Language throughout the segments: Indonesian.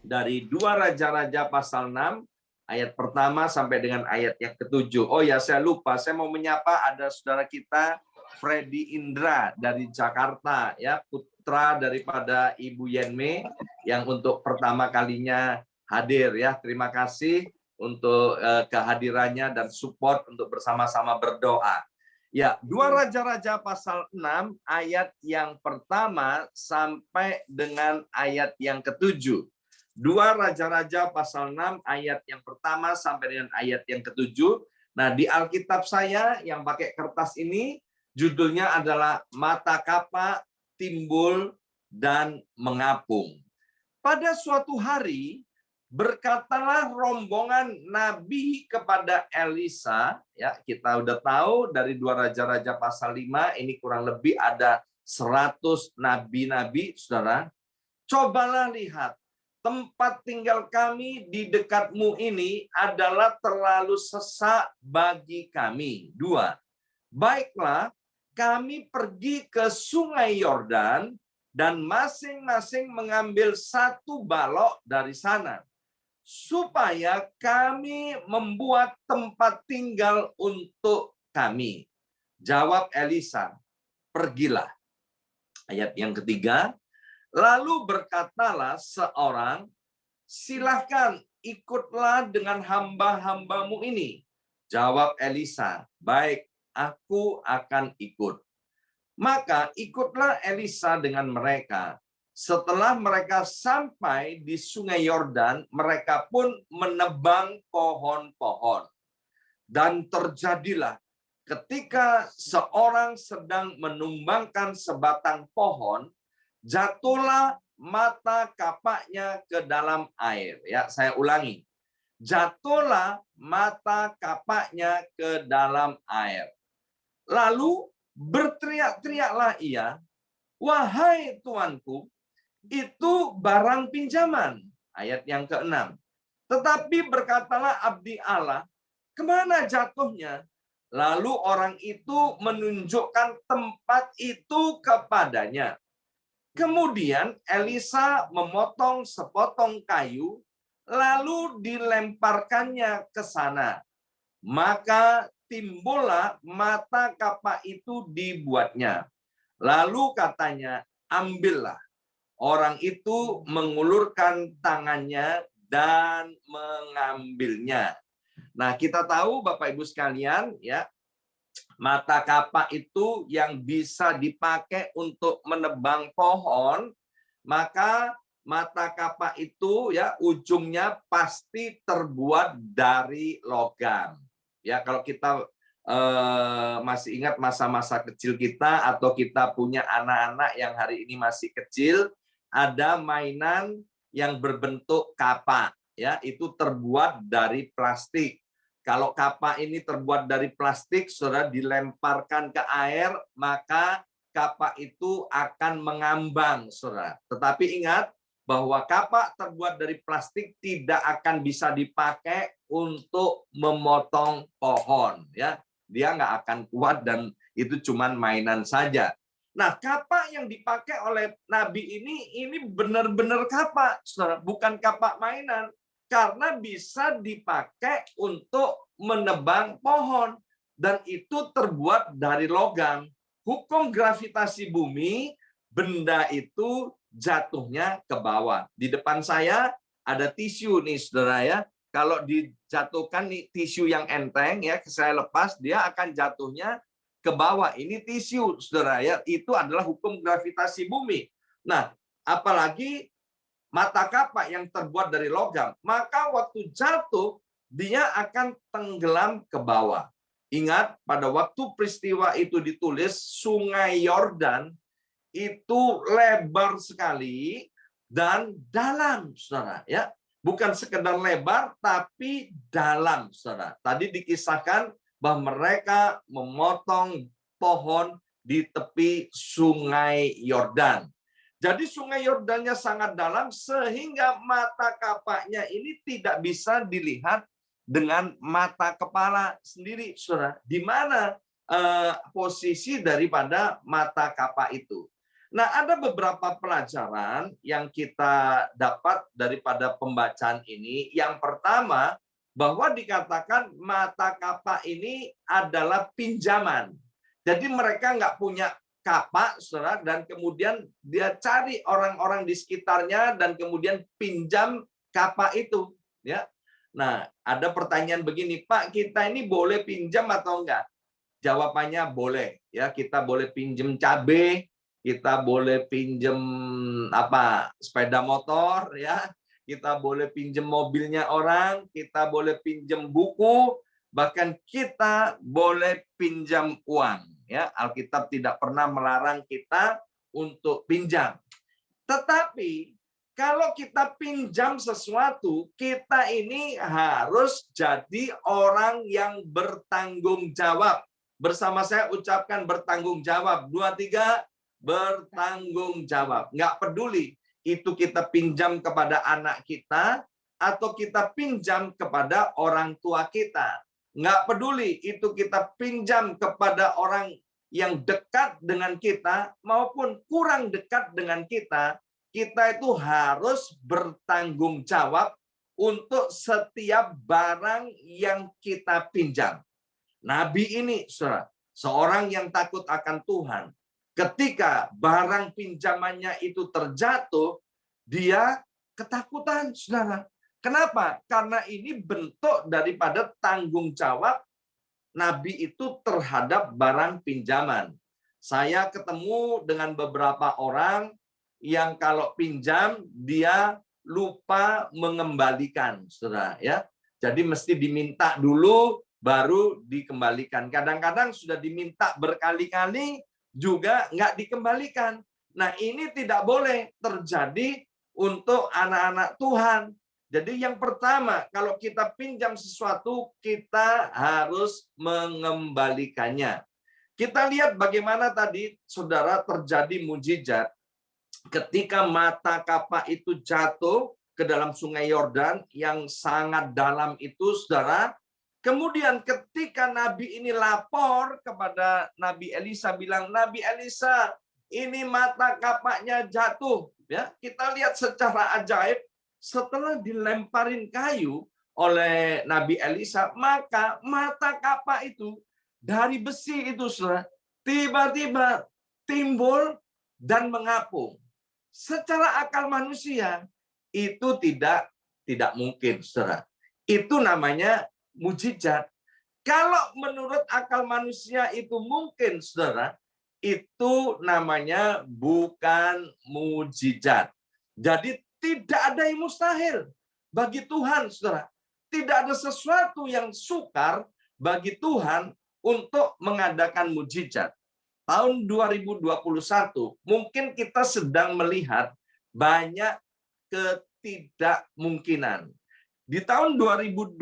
dari 2 Raja-Raja pasal 6 ayat pertama sampai dengan ayat yang ke-7. Oh ya, saya lupa, saya mau menyapa ada saudara kita Freddy Indra dari Jakarta, ya, putra daripada Ibu Yenme yang untuk pertama kalinya hadir, ya. Terima kasih untuk kehadirannya dan support untuk bersama-sama berdoa. Ya, 2 Raja-Raja pasal 6 ayat yang pertama sampai dengan ayat yang ke-7. 2 Raja-Raja pasal 6 ayat yang pertama sampai dengan ayat yang ke-7. Nah, di Alkitab saya yang pakai kertas ini judulnya adalah Mata Kapak Timbul dan Mengapung. Pada suatu hari berkatalah rombongan nabi kepada Elisa, ya, kita udah tahu dari 2 Raja-Raja pasal 5 ini kurang lebih ada 100 nabi-nabi, Saudara. Cobalah lihat, tempat tinggal kami di dekatmu ini adalah terlalu sesak bagi kami. 2. Baiklah, kami pergi ke sungai Yordan dan masing-masing mengambil 1 balok dari sana, supaya kami membuat tempat tinggal untuk kami. Jawab Elisa, pergilah. Ayat yang ketiga, lalu berkatalah seorang, silahkan ikutlah dengan hamba-hambamu ini. Jawab Elisa, baik, aku akan ikut. Maka ikutlah Elisa dengan mereka. Setelah mereka sampai di sungai Yordan, mereka pun menebang pohon-pohon. Dan terjadilah ketika seorang sedang menumbangkan sebatang pohon, jatuhlah mata kapaknya ke dalam air. Ya, saya ulangi. Jatuhlah mata kapaknya ke dalam air. Lalu berteriak-teriaklah ia, wahai tuanku, itu barang pinjaman. Ayat yang ke-6. Tetapi berkatalah abdi Allah, kemana jatuhnya? Lalu orang itu menunjukkan tempat itu kepadanya. Kemudian Elisa memotong sepotong kayu, lalu dilemparkannya ke sana. Maka timbullah mata kapak itu dibuatnya. Lalu katanya, ambillah. Orang itu mengulurkan tangannya dan mengambilnya. Nah, kita tahu Bapak Ibu sekalian, ya, mata kapak itu yang bisa dipakai untuk menebang pohon, maka mata kapak itu, ya, ujungnya pasti terbuat dari logam. Ya, kalau kita masih ingat masa-masa kecil kita atau kita punya anak-anak yang hari ini masih kecil, ada mainan yang berbentuk kapak, ya, itu terbuat dari plastik. Kalau kapak ini terbuat dari plastik, saudara, dilemparkan ke air, maka kapak itu akan mengambang, saudara. Tetapi ingat bahwa kapak terbuat dari plastik tidak akan bisa dipakai untuk memotong pohon, ya. Dia nggak akan kuat dan itu cuman mainan saja. Nah, kapak yang dipakai oleh Nabi ini benar-benar kapak, saudara, bukan kapak mainan. Karena bisa dipakai untuk menebang pohon. Dan itu terbuat dari logam. Hukum gravitasi bumi, benda itu jatuhnya ke bawah. Di depan saya ada tisu nih, saudara, ya. Kalau dijatuhkan nih tisu yang enteng, ya, saya lepas, dia akan jatuhnya ke bawah. Ini tisu, saudara, ya. Itu adalah hukum gravitasi bumi. Nah, apalagi mata kapak yang terbuat dari logam, maka waktu jatuh dia akan tenggelam ke bawah. Ingat, pada waktu peristiwa itu ditulis, sungai Yordan itu lebar sekali dan dalam, saudara, ya. Bukan sekedar lebar, tapi dalam, saudara. Tadi dikisahkan bahwa mereka memotong pohon di tepi sungai Yordan. Jadi sungai Yordannya sangat dalam sehingga mata kapaknya ini tidak bisa dilihat dengan mata kepala sendiri, saudara. Di mana posisi daripada mata kapak itu? Nah, ada beberapa pelajaran yang kita dapat daripada pembacaan ini. Yang pertama, bahwa dikatakan mata kapak ini adalah pinjaman. Jadi mereka nggak punya kapak, saudara, dan kemudian dia cari orang-orang di sekitarnya dan kemudian pinjam kapak itu. Ya, nah ada pertanyaan begini, Pak, kita ini boleh pinjam atau enggak? Jawabannya boleh. Ya, kita boleh pinjam cabai, kita boleh pinjam sepeda motor, ya, kita boleh pinjam mobilnya orang, kita boleh pinjam buku, bahkan kita boleh pinjam uang. Ya, Alkitab tidak pernah melarang kita untuk pinjam. Tetapi kalau kita pinjam sesuatu, kita ini harus jadi orang yang bertanggung jawab. Bersama saya ucapkan bertanggung jawab. 2, 3, bertanggung jawab. Nggak peduli itu kita pinjam kepada anak kita atau kita pinjam kepada orang tua kita. Nggak peduli itu kita pinjam kepada orang yang dekat dengan kita maupun kurang dekat dengan kita itu harus bertanggung jawab untuk setiap barang yang kita pinjam. Nabi ini, saudara, seorang yang takut akan Tuhan, ketika barang pinjamannya itu terjatuh, dia ketakutan, saudara. Kenapa? Karena ini bentuk daripada tanggung jawab Nabi itu terhadap barang pinjaman. Saya ketemu dengan beberapa orang yang kalau pinjam, dia lupa mengembalikan, saudara. Ya, jadi mesti diminta dulu, baru dikembalikan. Kadang-kadang sudah diminta berkali-kali juga nggak dikembalikan. Nah, ini tidak boleh terjadi untuk anak-anak Tuhan. Jadi yang pertama, kalau kita pinjam sesuatu, kita harus mengembalikannya. Kita lihat bagaimana tadi, saudara, terjadi mujizat ketika mata kapak itu jatuh ke dalam sungai Yordan yang sangat dalam itu, saudara. Kemudian ketika Nabi ini lapor kepada Nabi Elisa, bilang, Nabi Elisa, ini mata kapaknya jatuh. Ya, kita lihat secara ajaib, setelah dilemparin kayu oleh Nabi Elisa, maka mata kapak itu dari besi itu, saudara, tiba-tiba timbul dan mengapung. Secara akal manusia itu tidak mungkin, saudara. Itu namanya mujizat. Kalau menurut akal manusia itu mungkin, saudara, itu namanya bukan mujizat. Jadi tidak ada yang mustahil bagi Tuhan, saudara. Tidak ada sesuatu yang sukar bagi Tuhan untuk mengadakan mujizat. Tahun 2021 mungkin kita sedang melihat banyak ketidakmungkinan. Di tahun 2021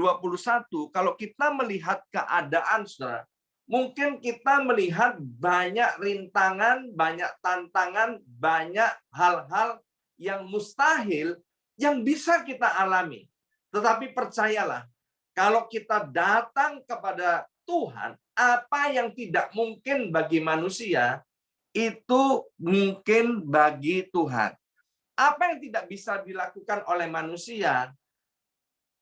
kalau kita melihat keadaan, saudara, mungkin kita melihat banyak rintangan, banyak tantangan, banyak hal-hal yang mustahil yang bisa kita alami. Tetapi percayalah, kalau kita datang kepada Tuhan, apa yang tidak mungkin bagi manusia, itu mungkin bagi Tuhan. Apa yang tidak bisa dilakukan oleh manusia,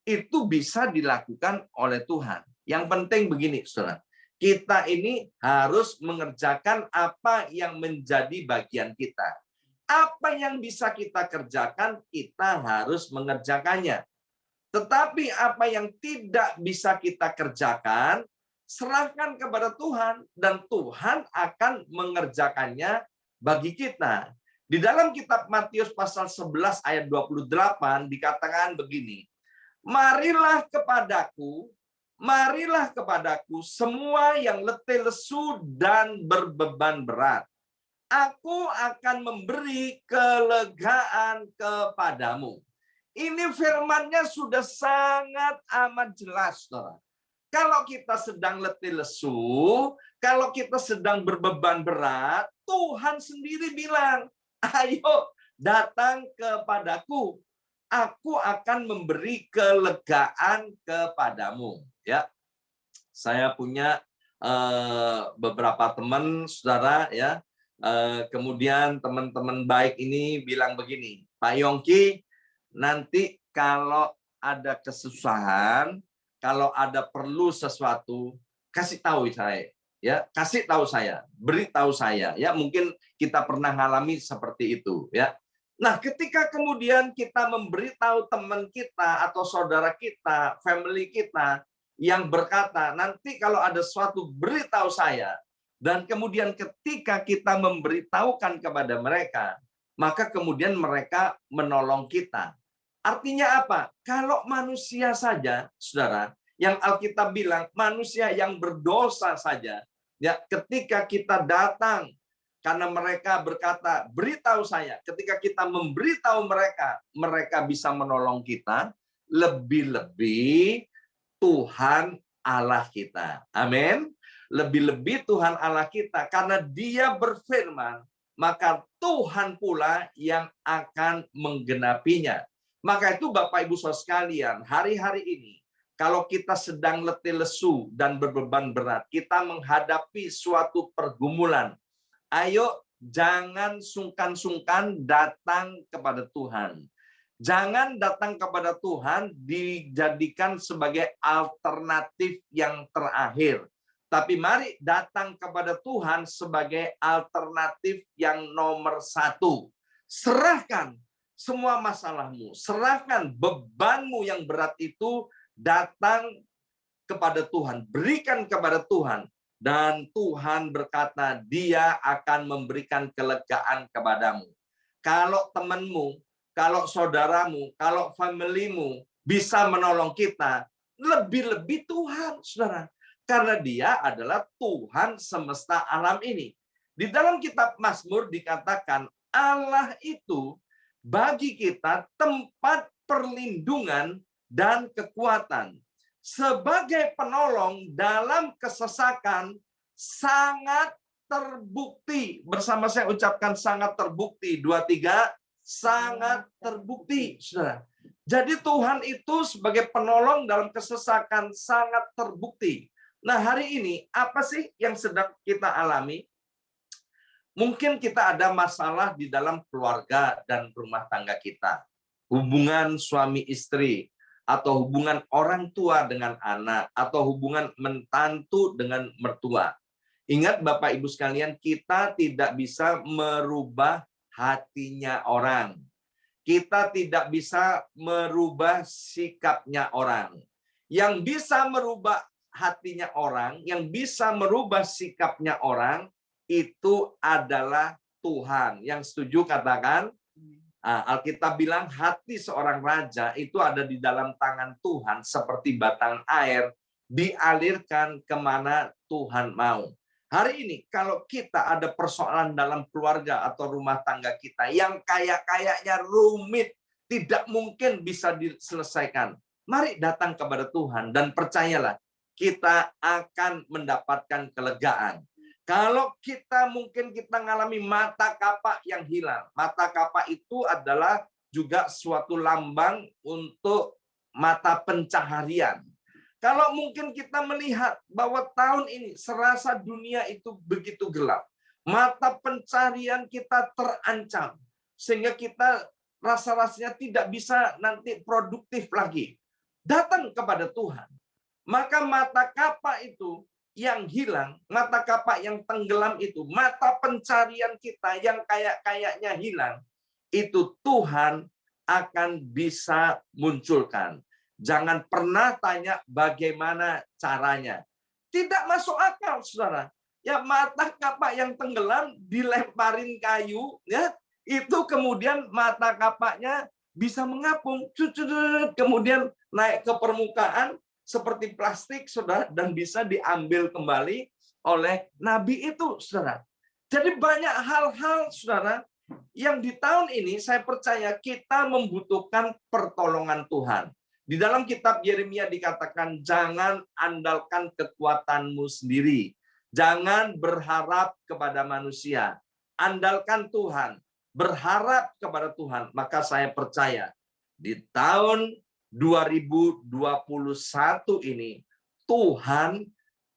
itu bisa dilakukan oleh Tuhan. Yang penting begini, saudara. Kita ini harus mengerjakan apa yang menjadi bagian kita. Apa yang bisa kita kerjakan, kita harus mengerjakannya. Tetapi apa yang tidak bisa kita kerjakan, serahkan kepada Tuhan, dan Tuhan akan mengerjakannya bagi kita. Di dalam kitab Matius pasal 11 ayat 28 dikatakan begini, marilah kepadaku semua yang letih lesu dan berbeban berat. Aku akan memberi kelegaan kepadamu. Ini firman-Nya sudah sangat amat jelas, saudara. Kalau kita sedang letih lesu, kalau kita sedang berbeban berat, Tuhan sendiri bilang, ayo datang kepadaku. Aku akan memberi kelegaan kepadamu. Ya, saya punya beberapa teman, saudara, ya, Kemudian teman-teman baik ini bilang begini, Pak Yongki, nanti kalau ada kesusahan, kalau ada perlu sesuatu, kasih tahu saya, ya, kasih tahu saya, beritahu saya, ya, mungkin kita pernah mengalami seperti itu, ya. Nah, ketika kemudian kita memberitahu teman kita atau saudara kita, family kita yang berkata, nanti kalau ada sesuatu beritahu saya, dan kemudian ketika kita memberitahukan kepada mereka, maka kemudian mereka menolong kita. Artinya apa? Kalau manusia saja, saudara, yang Alkitab bilang manusia yang berdosa saja, ya, ketika kita datang karena mereka berkata, beritahu saya, ketika kita memberitahu mereka, mereka bisa menolong kita, lebih-lebih Tuhan Allah kita. Amin. Lebih-lebih Tuhan Allah kita, karena Dia berfirman, maka Tuhan pula yang akan menggenapinya. Maka itu Bapak Ibu Saudara sekalian, hari-hari ini, kalau kita sedang letih lesu dan berbeban berat, kita menghadapi suatu pergumulan, ayo jangan sungkan-sungkan datang kepada Tuhan. Jangan datang kepada Tuhan dijadikan sebagai alternatif yang terakhir. Tapi mari datang kepada Tuhan sebagai alternatif yang nomor satu. Serahkan semua masalahmu, serahkan bebanmu yang berat itu, datang kepada Tuhan, berikan kepada Tuhan. Dan Tuhan berkata, Dia akan memberikan kelegaan kepadamu. Kalau temanmu, kalau saudaramu, kalau familymu bisa menolong kita, lebih-lebih Tuhan, saudara. Karena Dia adalah Tuhan semesta alam ini. Di dalam kitab Mazmur dikatakan, Allah itu bagi kita tempat perlindungan dan kekuatan. Sebagai penolong dalam kesesakan, sangat terbukti. Bersama saya ucapkan sangat terbukti. 2, 3, sangat terbukti, saudara. Jadi Tuhan itu sebagai penolong dalam kesesakan sangat terbukti. Nah, hari ini apa sih yang sedang kita alami? Mungkin kita ada masalah di dalam keluarga dan rumah tangga kita. Hubungan suami istri, atau hubungan orang tua dengan anak, atau hubungan menantu dengan mertua. Ingat Bapak Ibu sekalian, kita tidak bisa merubah hatinya orang. Kita tidak bisa merubah sikapnya orang. Yang bisa merubah hatinya orang, yang bisa merubah sikapnya orang, itu adalah Tuhan. Yang setuju katakan, Alkitab bilang hati seorang raja itu ada di dalam tangan Tuhan seperti batang air dialirkan kemana Tuhan mau. Hari ini kalau kita ada persoalan dalam keluarga atau rumah tangga kita yang kayaknya rumit, tidak mungkin bisa diselesaikan. Mari datang kepada Tuhan dan percayalah kita akan mendapatkan kelegaan. Kalau kita mungkin kita mengalami mata kapak yang hilang. Mata kapak itu adalah juga suatu lambang untuk mata pencaharian. Kalau mungkin kita melihat bahwa tahun ini serasa dunia itu begitu gelap. Mata pencarian kita terancam. Sehingga kita rasa-rasanya tidak bisa nanti produktif lagi. Datang kepada Tuhan. Maka mata kapak itu yang hilang, mata kapak yang tenggelam itu, mata pencarian kita yang kayaknya hilang, itu Tuhan akan bisa munculkan. Jangan pernah tanya bagaimana caranya. Tidak masuk akal, saudara. Ya, mata kapak yang tenggelam dilemparin kayu, ya, itu kemudian mata kapaknya bisa mengapung, kemudian naik ke permukaan, seperti plastik, saudara, dan bisa diambil kembali oleh nabi itu, saudara. Jadi banyak hal-hal, saudara, yang di tahun ini saya percaya kita membutuhkan pertolongan Tuhan. Di dalam kitab Yeremia dikatakan, jangan andalkan kekuatanmu sendiri. Jangan berharap kepada manusia. Andalkan Tuhan. Berharap kepada Tuhan. Maka saya percaya, di tahun 2021 ini Tuhan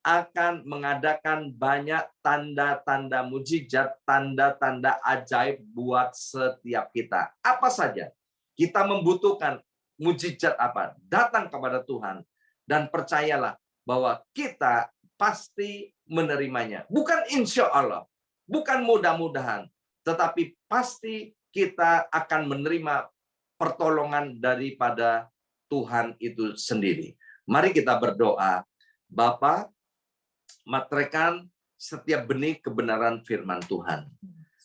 akan mengadakan banyak tanda-tanda mujizat, tanda-tanda ajaib buat setiap kita. Apa saja kita membutuhkan mujizat apa? Datang kepada Tuhan dan percayalah bahwa kita pasti menerimanya. Bukan insya Allah, bukan mudah-mudahan, tetapi pasti kita akan menerima pertolongan daripada Tuhan itu sendiri. Mari kita berdoa. Bapa, materaikan setiap benih kebenaran firman Tuhan.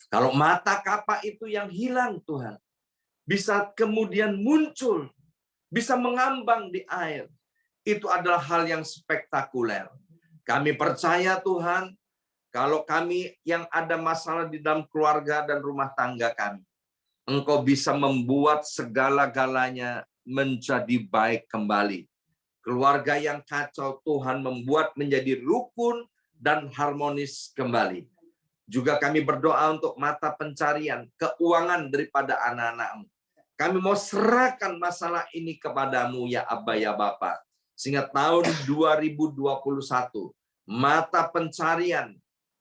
Kalau mata kapak itu yang hilang Tuhan, bisa kemudian muncul, bisa mengambang di air. Itu adalah hal yang spektakuler. Kami percaya Tuhan, kalau kami yang ada masalah di dalam keluarga dan rumah tangga kami, Engkau bisa membuat segala-galanya menjadi baik kembali. Keluarga yang kacau Tuhan membuat menjadi rukun dan harmonis kembali. Juga kami berdoa untuk mata pencarian, keuangan daripada anak-anak-Mu. Kami mau serahkan masalah ini kepadamu ya Abba ya Bapa. Sehingga tahun 2021, mata pencarian,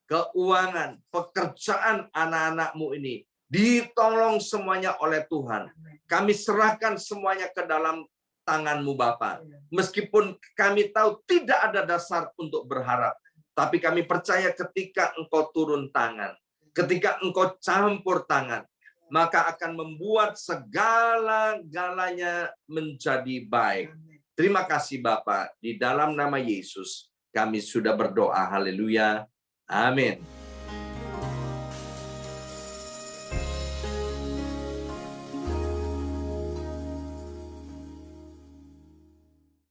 keuangan, pekerjaan anak-anak-Mu ini ditolong semuanya oleh Tuhan. Kami serahkan semuanya ke dalam tangan-Mu Bapa. Meskipun kami tahu tidak ada dasar untuk berharap, tapi kami percaya ketika Engkau turun tangan, ketika Engkau campur tangan, maka akan membuat segala-galanya menjadi baik. Terima kasih Bapa, di dalam nama Yesus kami sudah berdoa. Haleluya. Amin.